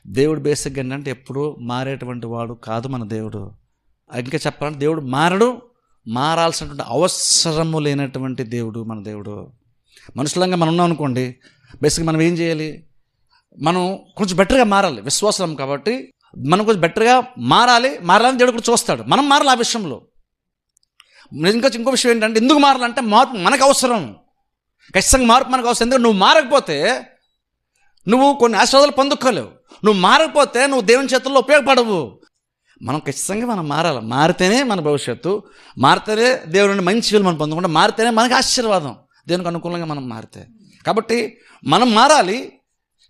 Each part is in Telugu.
దేవుడు బేసిక్గా ఏంటంటే ఎప్పుడూ మారేటువంటి వాడు కాదు మన దేవుడు. ఇంకా చెప్పాలంటే దేవుడు మారడు, మారాల్సినటువంటి అవసరము లేనటువంటి దేవుడు మన దేవుడు. మనుషులంగా మనం ఉన్నాం అనుకోండి, బేసిక్గా మనం ఏం చేయాలి? మనం కొంచెం బెటర్గా మారాలి. విశ్వాసం కాబట్టి మనం కొంచెం బెటర్గా మారాలని దేవుడు కూడా చూస్తాడు. మనం మారాలి ఆ విషయంలో. ఇంకో విషయం ఏంటంటే, ఎందుకు మారాలంటే మార్పు మనకు అవసరం. ఖచ్చితంగా మార్పు మనకు అవసరం. ఎందుకంటే నువ్వు మారకపోతే నువ్వు కొన్ని ఆశీర్వాదాలు పొందుకోలేవు. నువ్వు మారకపోతే నువ్వు దేవుని చేతుల్లో ఉపయోగపడవు. మనం ఖచ్చితంగా మనం మారాలి. మారితేనే మన భవిష్యత్తు, మారితేనే దేవుని మంచి వీలు మనం పొందకుండా, మారితేనే మనకి ఆశీర్వాదం. దేవునికి అనుకూలంగా మనం మారితే. కాబట్టి మనం మారాలి.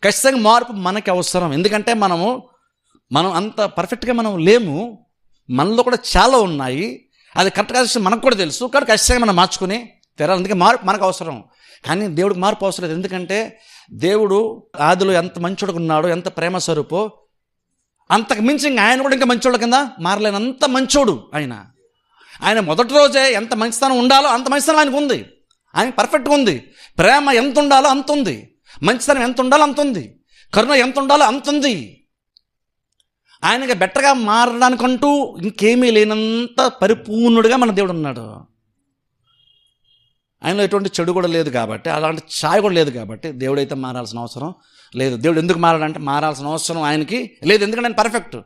ఖచ్చితంగా మార్పు మనకి అవసరం. ఎందుకంటే మనం అంత పర్ఫెక్ట్గా మనం లేము. మనలో కూడా చాలా ఉన్నాయి. అది కరెక్ట్గా మనకు కూడా తెలుసు. కాబట్టి ఖచ్చితంగా మనం మార్చుకుని తెరాలి. అందుకే మార్పు మనకు అవసరం. కానీ దేవుడికి మార్పు అవసరం లేదు. ఎందుకంటే దేవుడు ఆదిలో ఎంత మంచోడుగా ఉన్నాడో, ఎంత ప్రేమ స్వరూపో, అంతకు మించి ఆయన కూడా ఇంకా మంచోళ్ళ కింద మారలేనంత మంచోడు ఆయన మొదటి రోజే ఎంత మంచితనం ఉండాలో అంత మంచితనం ఆయనకు ఉంది. ఆయన పర్ఫెక్ట్గా ఉంది. ప్రేమ ఎంత ఉండాలో అంత ఉంది. మంచితనం ఎంత ఉండాలో అంత ఉంది. కరుణ ఎంత ఉండాలో అంత ఉంది. ఆయనకి బెటర్గా మారడానికంటూ ఇంకేమీ లేనంత పరిపూర్ణుడిగా మన దేవుడు ఉన్నాడు. ఆయనలో ఎటువంటి చెడు కూడా లేదు కాబట్టి, అలాంటి ఛాయ కూడా లేదు కాబట్టి దేవుడైతే మారాల్సిన అవసరం లేదు. దేవుడు ఎందుకు మారాలంటే మారాల్సిన అవసరం ఆయనకి లేదు. ఎందుకంటే ఆయన పర్ఫెక్ట్.